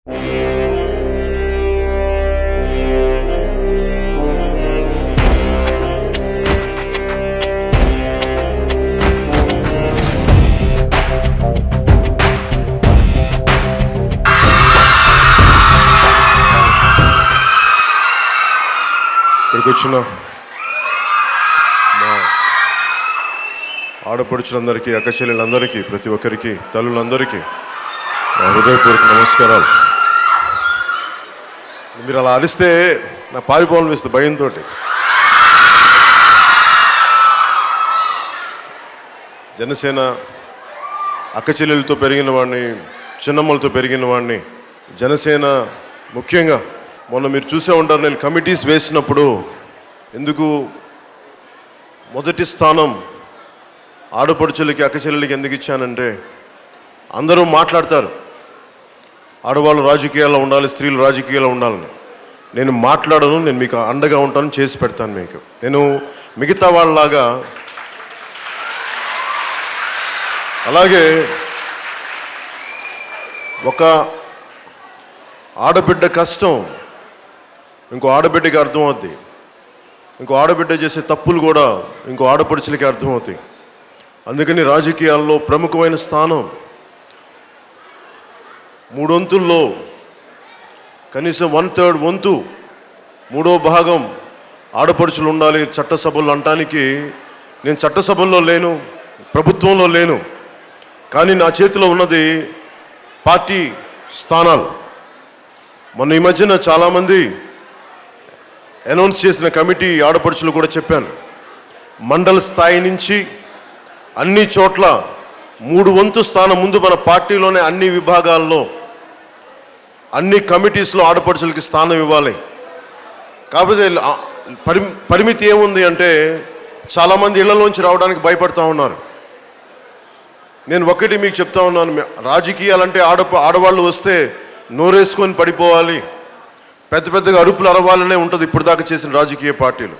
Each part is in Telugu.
ఇక్కడికి వచ్చిన మా ఆడపడుచులందరికీ, అక్క చెల్లెలందరికీ, ప్రతి ఒక్కరికి, తల్లులందరికీ నా హృదయపూర్వక నమస్కారాలు. మీరు అలా అరిస్తే నా పారిపోవాలనిపిస్తుంది భయంతో. జనసేన అక్క చెల్లెలతో పెరిగిన వాడిని, చిన్నమ్మలతో పెరిగిన వాడిని. జనసేన ముఖ్యంగా మొన్న మీరు చూసే ఉంటారు, నేను కమిటీస్ వేసినప్పుడు ఎందుకు మొదటి స్థానం ఆడపడుచులకి, అక్క చెల్లెలకి ఎందుకు ఇచ్చానంటే, అందరూ మాట్లాడతారు ఆడవాళ్ళు రాజకీయాల్లో ఉండాలి, స్త్రీలు రాజకీయాల్లో ఉండాలని. నేను మాట్లాడను, నేను మీకు అండగా ఉంటాను, చేసి పెడతాను మీకు. నేను మిగతా వాళ్ళలాగా అలాగే ఒక ఆడబిడ్డ కష్టం ఇంకో ఆడబిడ్డకి అర్థమవుతుంది, ఇంకో ఆడబిడ్డ చేసే తప్పులు కూడా ఇంకో ఆడపడుచులకి అర్థమవుతాయి. అందుకని రాజకీయాల్లో ప్రముఖమైన స్థానం, 3 వంతుల్లో కనీసం 1/3 వంతు, 3వ భాగం ఆడపడుచులు ఉండాలి చట్టసభల్లో అంటానికి. నేను చట్టసభల్లో లేను, ప్రభుత్వంలో లేను, కానీ నా చేతిలో ఉన్నది పార్టీ స్థానాలు. మొన్న ఈ మధ్యన చాలామంది అనౌన్స్ చేసిన కమిటీ ఆడపడుచులు కూడా చెప్పాను, మండల స్థాయి నుంచి అన్ని చోట్ల 3 వంతు స్థానం ముందు మన పార్టీలోనే అన్ని విభాగాల్లో, అన్ని కమిటీస్లో ఆడపడుచులకి స్థానం ఇవ్వాలి. కాకపోతే పరిమితి ఏముంది అంటే, చాలామంది ఇళ్లలోంచి రావడానికి భయపడతా ఉన్నారు. నేను ఒకటి మీకు చెప్తా ఉన్నాను, రాజకీయాలంటే ఆడవాళ్ళు వస్తే నోరేసుకొని పడిపోవాలి, పెద్ద పెద్దగా అరుపులు అరవాలనే ఉంటుంది ఇప్పుడు దాకా చేసిన రాజకీయ పార్టీలు.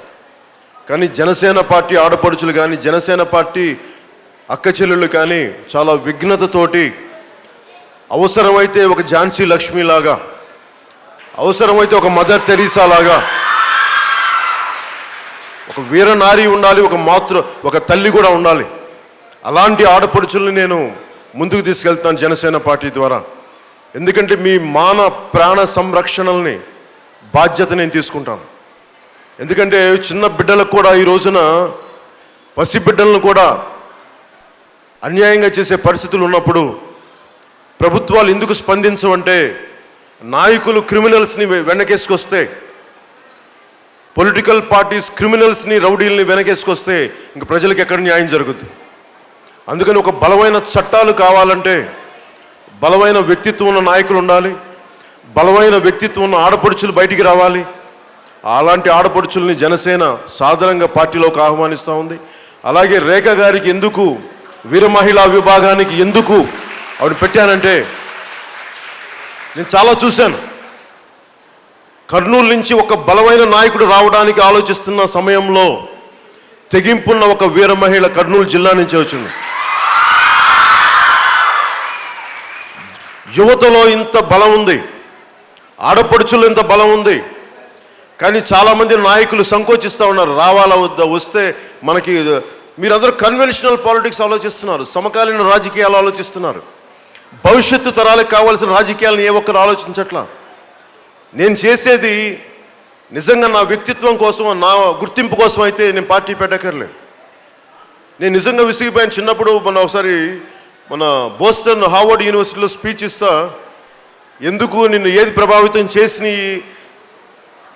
కానీ జనసేన పార్టీ ఆడపడుచులు కానీ, జనసేన పార్టీ అక్క చెల్లెళ్ళు కానీ చాలా విఘ్నతతోటి, అవసరమైతే ఒక ఝాన్సీ లక్ష్మిలాగా, అవసరమైతే ఒక మదర్ తెరీసా లాగా, ఒక వీరనారి ఉండాలి, ఒక తల్లి కూడా ఉండాలి. అలాంటి ఆడపడుచుల్ని నేను ముందుకు తీసుకెళ్తాను జనసేన పార్టీ ద్వారా. ఎందుకంటే మీ మాన ప్రాణ సంరక్షణల్ని బాధ్యత నేను తీసుకుంటాను. ఎందుకంటే చిన్న బిడ్డలకు కూడా ఈ రోజున, పసిబిడ్డలను కూడా అన్యాయంగా చేసే పరిస్థితులు ఉన్నప్పుడు ప్రభుత్వాలు ఎందుకు స్పందించవంటే, నాయకులు క్రిమినల్స్ని వెనకేసుకొస్తే, పొలిటికల్ పార్టీస్ క్రిమినల్స్ని, రౌడీల్ని వెనకేసుకొస్తే ఇంక ప్రజలకు ఎక్కడ న్యాయం జరుగుద్ది? అందుకని ఒక బలమైన చట్టాలు కావాలంటే బలమైన వ్యక్తిత్వం ఉన్న నాయకులు ఉండాలి, బలమైన వ్యక్తిత్వం ఉన్న ఆడపడుచులు బయటికి రావాలి. అలాంటి ఆడపడుచుల్ని జనసేన సాధారణంగా పార్టీలోకి ఆహ్వానిస్తూ ఉంది. అలాగే రేఖ గారికి ఎందుకు వీర మహిళా విభాగానికి ఎందుకు ఆవిడ పెట్టానంటే, నేను చాలా చూశాను. కర్నూలు నుంచి ఒక బలమైన నాయకుడు రావడానికి ఆలోచిస్తున్న సమయంలో తెగింపున్న ఒక వీర మహిళ కర్నూలు జిల్లా నుంచి వచ్చింది. యువతలో ఇంత బలం ఉంది, ఆడపడుచులు ఇంత బలం ఉంది, కానీ చాలామంది నాయకులు సంకోచిస్తూ ఉన్నారు, రావాలా వద్దా, వస్తే మనకి. మీరందరూ కన్వెన్షనల్ పాలిటిక్స్ ఆలోచిస్తున్నారు, సమకాలీన రాజకీయాలు ఆలోచిస్తున్నారు. భవిష్యత్తు తరాలకు కావాల్సిన రాజకీయాలను ఏ ఒక్కరు ఆలోచించట్లా. నేను చేసేది నిజంగా నా వ్యక్తిత్వం కోసం, నా గుర్తింపు కోసం అయితే నేను పార్టీ పెట్టక్కర్లేదు. నేను నిజంగా విసిగిపోయాను. చిన్నప్పుడు మన బోస్టన్ హార్వర్డ్ యూనివర్సిటీలో స్పీచ్ ఇస్తా, ఎందుకు నిన్ను ఏది ప్రభావితం చేసిన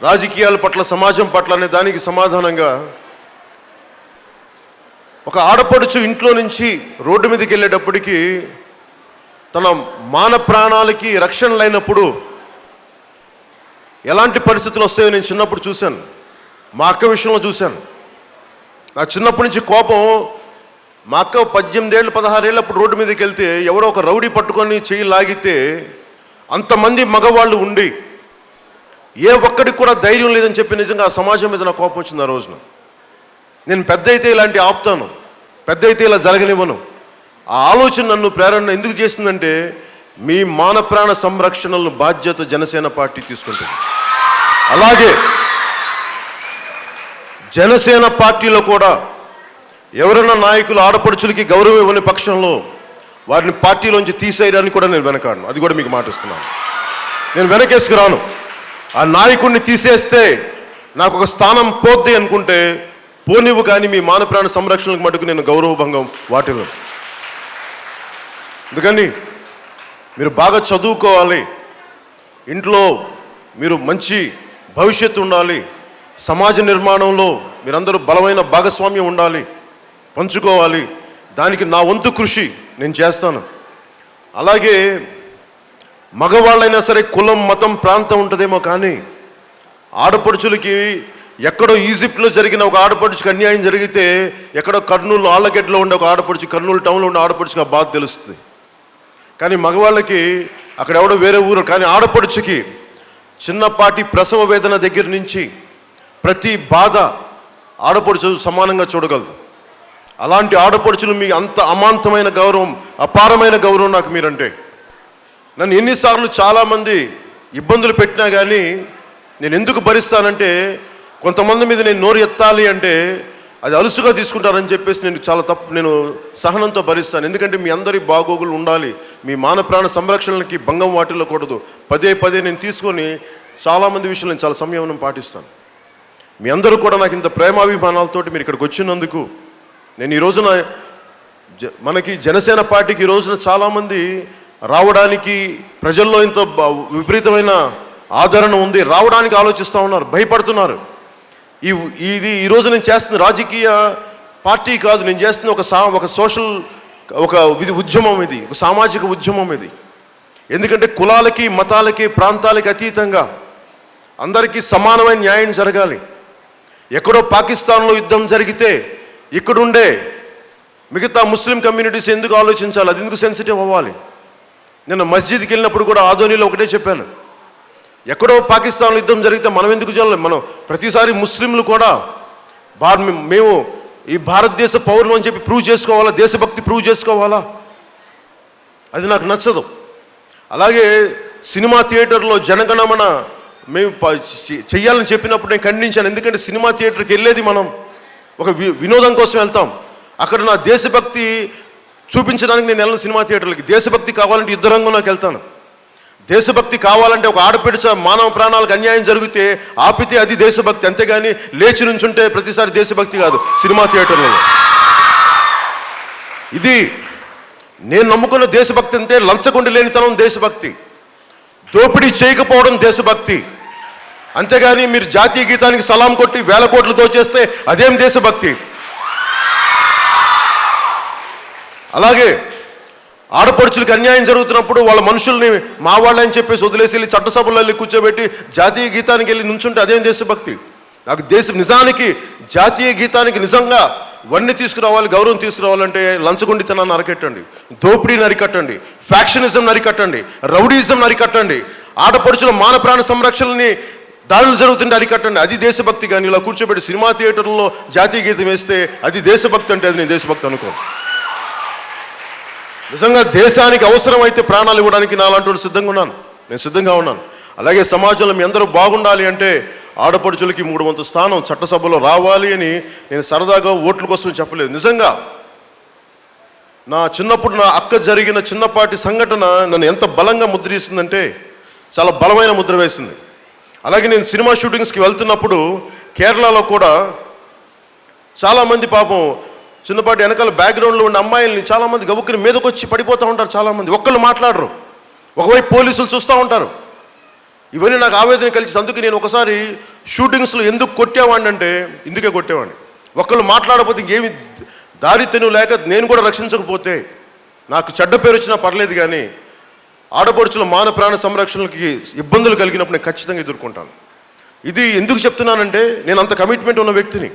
రాజకీయాల పట్ల, సమాజం పట్ల అనే దానికి సమాధానంగా, ఒక ఆడపడుచు ఇంట్లో నుంచి రోడ్డు మీదకి వెళ్ళేటప్పటికీ తన మాన ప్రాణాలకి రక్షణ లేనప్పుడు ఎలాంటి పరిస్థితులు వస్తాయో నేను చిన్నప్పుడు చూశాను. మా అక్క విషయంలో చూశాను. నా చిన్నప్పటి నుంచి కోపం. మా అక్క 18 ఏళ్ళు 16 ఏళ్ళు అప్పుడు రోడ్డు మీదకి వెళ్తే ఎవరో ఒక రౌడీ పట్టుకొని చెయ్యి లాగితే, అంతమంది మగవాళ్ళు ఉండి ఏ ఒక్కడికి కూడా ధైర్యం లేదని చెప్పి నిజంగా ఆ సమాజం మీద నా కోపం వచ్చింది ఆ రోజున. నేను పెద్ద అయితే ఇలాంటి ఆపుతాను, పెద్ద అయితే ఇలా జరగనివ్వను. ఆ ఆలోచన నన్ను ప్రేరణ ఎందుకు చేసిందంటే, మీ మాన ప్రాణ సంరక్షణలను బాధ్యత జనసేన పార్టీ తీసుకుంటుంది. అలాగే జనసేన పార్టీలో కూడా ఎవరైనా నాయకులు ఆడపడుచులకి గౌరవం ఇవ్వని పక్షంలో వారిని పార్టీలోంచి తీసేయడానికి కూడా నేను వెనకాడను. అది కూడా మీకు మాటిస్తున్నాను. నేను వెనకేసుకురాను. ఆ నాయకుడిని తీసేస్తే నాకు ఒక స్థానం పోద్ది అనుకుంటే పోనివ్వు, కానీ మీ మాన ప్రాణ సంరక్షణకు మటుకు నేను గౌరవభంగం వాటివ్వను. అందుకని మీరు బాగా చదువుకోవాలి, ఇంట్లో మీరు మంచి భవిష్యత్తు ఉండాలి, సమాజ నిర్మాణంలో మీరందరూ బలమైన భాగస్వామ్యం ఉండాలి, పంచుకోవాలి. దానికి నా వంతు కృషి నేను చేస్తాను. అలాగే మగవాళ్ళైనా సరే కులం, మతం, ప్రాంతం ఉంటుందేమో, కానీ ఆడపడుచులకి ఎక్కడో ఈజిప్ట్లో జరిగిన ఒక ఆడపడుచుకి అన్యాయం జరిగితే ఎక్కడో కర్నూలు ఆళ్ళగడ్డలో ఉండే ఒక ఆడపడుచు, కర్నూలు టౌన్లో ఉండే ఆడపడుచుకి ఆ బాధ తెలుస్తుంది. కానీ మగవాళ్ళకి అక్కడ ఎవడో వేరే ఊరు, కానీ ఆడపడుచుకి చిన్నపాటి ప్రసవ వేదన దగ్గర నుంచి ప్రతి బాధ ఆడపడుచు సమానంగా చూడగలదు. అలాంటి ఆడపడుచులు మీ అంత అమాంతమైన గౌరవం, అపారమైన గౌరవం నాకు మీరంటే. నన్ను ఎన్నిసార్లు చాలామంది ఇబ్బందులు పెట్టినా కానీ నేను ఎందుకు భరిస్తానంటే, కొంతమంది మీద నేను నోరు ఎత్తాలి అంటే అది అలుసుగా తీసుకుంటారని చెప్పేసి నేను సహనంతో భరిస్తాను. ఎందుకంటే మీ అందరి బాగోగులు ఉండాలి, మీ మాన ప్రాణ సంరక్షణకి భంగం వాటిల్లో కూడదు. పదే పదే నేను తీసుకొని చాలామంది విషయాలు నేను చాలా సంయమనం పాటిస్తాను. మీ అందరూ కూడా నాకు ఇంత ప్రేమాభిమానాలతోటి మీరు ఇక్కడికి వచ్చినందుకు నేను ఈ రోజున మనకి జనసేన పార్టీకి ఈ రోజున చాలామంది రావడానికి ప్రజల్లో ఇంత విపరీతమైన ఆదరణ ఉంది. రావడానికి ఆలోచిస్తూ ఉన్నారు, భయపడుతున్నారు. ఇది ఈరోజు నేను చేస్తున్న రాజకీయ పార్టీ కాదు, నేను చేస్తున్న ఒక సోషల్ ఉద్యమం. ఇది ఒక సామాజిక ఉద్యమం ఇది. ఎందుకంటే కులాలకి, మతాలకి, ప్రాంతాలకి అతీతంగా అందరికీ సమానమైన న్యాయం జరగాలి. ఎక్కడో పాకిస్తాన్లో యుద్ధం జరిగితే ఇక్కడుండే మిగతా ముస్లిం కమ్యూనిటీస్ ఎందుకు ఆలోచించాలి, అది ఎందుకు సెన్సిటివ్ అవ్వాలి? నేను మస్జిద్కి వెళ్ళినప్పుడు కూడా ఆదోనిలో ఒకటే చెప్పాను, ఎక్కడో పాకిస్తాన్లో యుద్ధం జరిగితే మనం ఎందుకు చేయాలి? మనం ప్రతిసారి ముస్లింలు కూడా మేము ఈ భారతదేశ పౌరులు అని చెప్పి ప్రూవ్ చేసుకోవాలా, దేశభక్తి ప్రూవ్ చేసుకోవాలా? అది నాకు నచ్చదు. అలాగే సినిమా థియేటర్లో జనగణమన మేము చెయ్యాలని చెప్పినప్పుడు నేను ఖండించాను. ఎందుకంటే సినిమా థియేటర్కి వెళ్ళేది మనం ఒక వినోదం కోసం వెళ్తాం. అక్కడ నా దేశభక్తి చూపించడానికి నేను వెళ్ళను సినిమా థియేటర్లకి. దేశభక్తి కావాలంటే యుద్ధ రంగంలోకి వెళ్తాను. దేశభక్తి కావాలంటే ఒక ఆడపిడిచ మానవ ప్రాణాలకు అన్యాయం జరిగితే ఆపితే అది దేశభక్తి, అంతేగాని లేచి నుంచుంటే ప్రతిసారి దేశభక్తి కాదు సినిమా థియేటర్లలో. ఇది నేను నమ్ముకున్న దేశభక్తి అంటే లంచగొండి లేనితనం దేశభక్తి, దోపిడీ చేయకపోవడం దేశభక్తి. అంతేగాని మీరు జాతీయ గీతానికి సలాం కొట్టి 1000 కోట్లు దోచేస్తే అదేం దేశభక్తి? అలాగే ఆడపడుచులకు అన్యాయం జరుగుతున్నప్పుడు వాళ్ళ మనుషుల్ని మా వాళ్ళని చెప్పేసి వదిలేసి వెళ్ళి చట్టసభల్లో వెళ్ళి కూర్చోబెట్టి జాతీయ గీతానికి వెళ్ళి నుంచుంటే అదేం దేశభక్తి? నాకు నిజానికి జాతీయ గీతానికి నిజంగా వన్ని తీసుకురావాలి, గౌరవం తీసుకురావాలంటే లంచగొండితనాన్ని అరికట్టండి, దోపిడీని అరికట్టండి, ఫ్యాక్షనిజం అరికట్టండి, రౌడీజం అరికట్టండి, ఆడపడుచుల మాన ప్రాణ సంరక్షణని దాడులు జరుగుతుంటే అరికట్టండి. అది దేశభక్తి. కానీ ఇలా కూర్చోబెట్టి సినిమా థియేటర్లో జాతీయ గీతం వేస్తే అది దేశభక్తి అంటే అది నేను దేశభక్తి అనుకోను. నిజంగా దేశానికి అవసరమైతే ప్రాణాలు ఇవ్వడానికి నాలాంటి నేను సిద్ధంగా ఉన్నాను. అలాగే సమాజంలో మీ అందరూ బాగుండాలి అంటే ఆడపడుచులకి 3 వంతు స్థానం చట్టసభలో రావాలి అని నేను సరదాగా ఓట్ల కోసం చెప్పలేదు. నిజంగా నా చిన్నప్పుడు నా అక్క జరిగిన చిన్నపాటి సంఘటన నన్ను ఎంత బలంగా ముద్రిస్తుందంటే చాలా బలమైన ముద్ర వేసింది. అలాగే నేను సినిమా షూటింగ్స్కి వెళ్తున్నప్పుడు కేరళలో కూడా చాలామంది పాపం చిన్నపాటి వెనకాల బ్యాక్గ్రౌండ్లో ఉన్న అమ్మాయిల్ని చాలామంది గబుక్కుని మీదకి వచ్చి పడిపోతూ ఉంటారు. చాలామంది ఒక్కళ్ళు మాట్లాడరు, ఒకవైపు పోలీసులు చూస్తూ ఉంటారు. ఇవన్నీ నాకు ఆవేదన కలిసి, అందుకే నేను ఒకసారి షూటింగ్స్లో ఎందుకు కొట్టేవాడిని అంటే ఇందుకే కొట్టేవాడిని. ఒకళ్ళు మాట్లాడకపోతే ఇంకేమి దారి తెను లేక నేను కూడా రక్షించకపోతే నాకు చెడ్డ పేరు వచ్చినా పర్లేదు, కానీ ఆడపడుచుల మాన ప్రాణ సంరక్షణకి ఇబ్బందులు కలిగినప్పుడు నేను ఖచ్చితంగా ఎదుర్కొంటాను. ఇది ఎందుకు చెప్తున్నానంటే నేను అంత కమిట్మెంట్ ఉన్న వ్యక్తిని.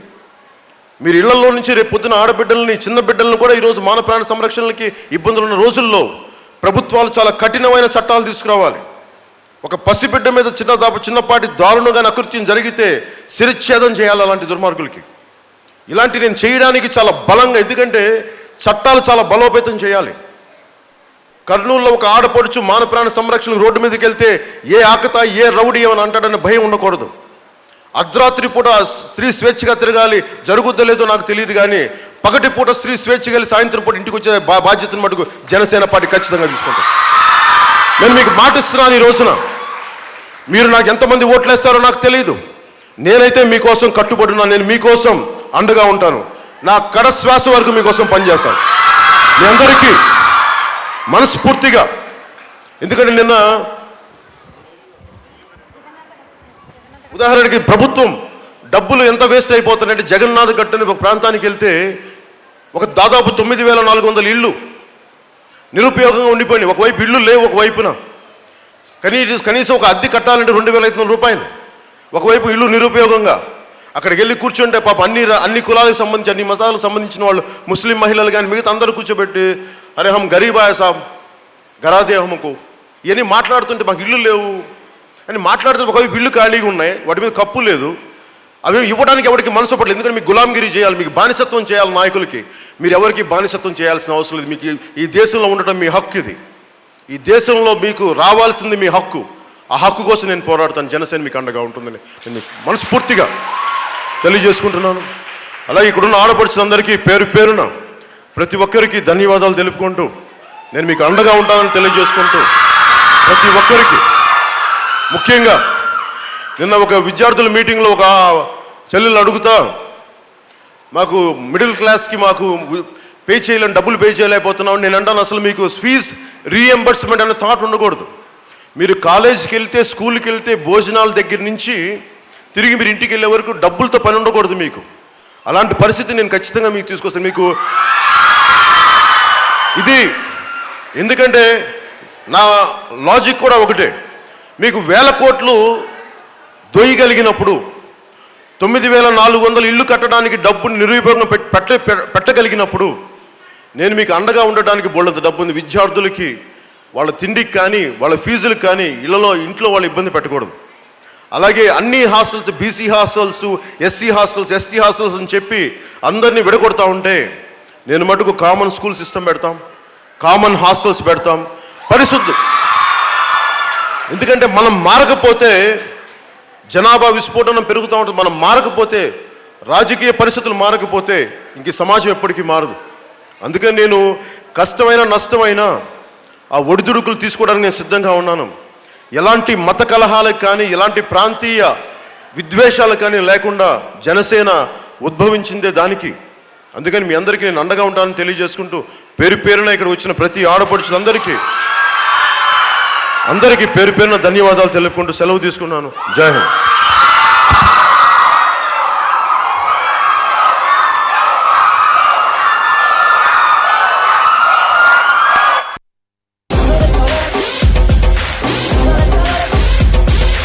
మీరు ఇళ్లలో నుంచి రేపు పొద్దున ఆడబిడ్డల్ని, చిన్న బిడ్డలను కూడా ఈరోజు మాన ప్రాణ సంరక్షణలకి ఇబ్బందులు ఉన్న రోజుల్లో ప్రభుత్వాలు చాలా కఠినమైన చట్టాలు తీసుకురావాలి. ఒక పసిబిడ్డ మీద చిన్నపాటి దారుణంగా అకృత్యం జరిగితే శిరచ్ఛేదం చేయాలి అలాంటి దుర్మార్గులకి. ఇలాంటి నేను చేయడానికి చాలా బలంగా, ఎందుకంటే చట్టాలు చాలా బలోపేతం చేయాలి. కర్నూలులో ఒక ఆడపడుచు మానప్రాణ సంరక్షణ రోడ్డు మీదకి వెళ్తే ఏ ఆకతా ఏ రౌడీ ఏమని అంటాడని భయం ఉండకూడదు. అర్ధరాత్రి పూట స్త్రీ స్వేచ్ఛగా తిరగాలి, జరుగుద్దో లేదో నాకు తెలియదు, కానీ పగటి పూట స్త్రీ స్వేచ్ఛగా వెళ్ళి సాయంత్రం పూట ఇంటికి వచ్చే బాధ్యతను మటుకు జనసేన పార్టీ ఖచ్చితంగా తీసుకుంటాం. నేను మీకు మాటిస్తున్నాను, ఈ రోజున మీరు నాకు ఎంతమంది ఓట్లేస్తారో నాకు తెలియదు. నేనైతే మీకోసం కట్టుబడి ఉన్నాను. నేను మీకోసం అండగా ఉంటాను. నా కడ శ్వాస వరకు మీకోసం పనిచేస్తాను, మీ అందరికీ మనస్ఫూర్తిగా. ఎందుకంటే నిన్న ఉదాహరణకి ప్రభుత్వం డబ్బులు ఎంత వేస్ట్ అయిపోతున్నాయంటే, జగన్నాథ్ గట్టు అనే ఒక ప్రాంతానికి వెళ్తే ఒక దాదాపు 9,400 ఇళ్ళు నిరుపయోగంగా ఉండిపోయినాయి. ఒకవైపు ఇళ్ళు లేవు, ఒకవైపున కనీసం ఒక అద్దె కట్టాలంటే 2,500 రూపాయలు. ఒకవైపు ఇల్లు నిరుపయోగంగా. అక్కడికి వెళ్ళి కూర్చుంటే పాప అన్ని కులాలకు సంబంధించి, అన్ని మతాలకు సంబంధించిన వాళ్ళు, ముస్లిం మహిళలు కానీ మిగతా అందరూ కూర్చోబెట్టి, అరే హమ్ గరీబ్ ఆయా సాబ్ గరాదే హమ్కు ఇవన్నీ మాట్లాడుతుంటే, మాకు ఇల్లు లేవు అని మాట్లాడుతుంటే ఒకవైపు ఇల్లు ఖాళీగా ఉన్నాయి, వాటి మీద కప్పు లేదు. అవి ఇవ్వడానికి ఎవరికి మనసు పడలేదు. ఎందుకంటే మీకు గులాంగిరి చేయాలి, మీకు బానిసత్వం చేయాలి నాయకులకి. మీరు ఎవరికి బానిసత్వం చేయాల్సిన అవసరం లేదు. మీకు ఈ దేశంలో ఉండటం మీ హక్కు. ఇది ఈ దేశంలో మీకు రావాల్సింది మీ హక్కు. ఆ హక్కు కోసం నేను పోరాడతాను. జనసేన మీకు అండగా ఉంటుందని నేను మనస్ఫూర్తిగా తెలియజేసుకుంటున్నాను. అలాగే ఇక్కడున్న ఆడపడుచులందరికీ పేరు పేరున ప్రతి ఒక్కరికి ధన్యవాదాలు తెలుపుకుంటూ, నేను మీకు అండగా ఉంటానని తెలియజేసుకుంటూ, ప్రతి ఒక్కరికి ముఖ్యంగా నిన్న ఒక విద్యార్థుల మీటింగ్లో ఒక చెల్లెలు అడుగుతా, మాకు మిడిల్ క్లాస్కి మాకు పే చేయలేని, డబ్బులు పే చేయలేకపోతున్నాం. నేను అంటాను, అసలు మీకు ఫీజ్ రీఎంబర్స్మెంట్ అనే థాట్ ఉండకూడదు. మీరు కాలేజీకి వెళ్తే, స్కూల్కి వెళ్తే, భోజనాల దగ్గర నుంచి తిరిగి మీరు ఇంటికి వెళ్ళే వరకు డబ్బులతో పని ఉండకూడదు మీకు. అలాంటి పరిస్థితి నేను ఖచ్చితంగా మీకు తీసుకొస్తాను. మీకు ఇది ఎందుకంటే నా లాజిక్ కూడా ఒకటే. మీకు 1,000 కోట్లు దొయ్యగలిగినప్పుడు 9,400 ఇల్లు కట్టడానికి డబ్బుని నిరుపయోగంగా పెట్టగలిగినప్పుడు నేను మీకు అండగా ఉండడానికి బోళ్ళంత డబ్బు ఉంది. విద్యార్థులకి వాళ్ళ తిండికి కానీ, వాళ్ళ ఫీజులకు కానీ ఇంట్లో వాళ్ళు ఇబ్బంది పెట్టకూడదు. అలాగే అన్ని hostels, BC hostels, SC hostels, ST hostels అని చెప్పి అందరినీ విడగొడతా ఉంటే, నేను మటుకు కామన్ స్కూల్ సిస్టమ్ పెడతాం, కామన్ హాస్టల్స్ పెడతాం, పరిశుద్ధం. ఎందుకంటే మనం మారకపోతే జనాభా విస్ఫోటనం పెరుగుతూ ఉంటుంది. మనం మారకపోతే, రాజకీయ పరిస్థితులు మారకపోతే ఇంక సమాజం ఎప్పటికీ మారదు. అందుకని నేను కష్టమైన నష్టమైన ఆ ఒడిదుడుకులు తీసుకోవడానికి నేను సిద్ధంగా ఉన్నాను. ఎలాంటి మత కలహాలకు కానీ, ఎలాంటి ప్రాంతీయ విద్వేషాలకు కానీ లేకుండా జనసేన ఉద్భవించిందే దానికి. అందుకని మీ అందరికీ నేను అండగా ఉంటానని తెలియజేసుకుంటూ, పేరు పేరున ఇక్కడ వచ్చిన ప్రతి ఆడపడుచులందరికీ పేరు పేరున ధన్యవాదాలు తెలుపుకుంటూ సెలవు తీసుకున్నాను. జై హింద్.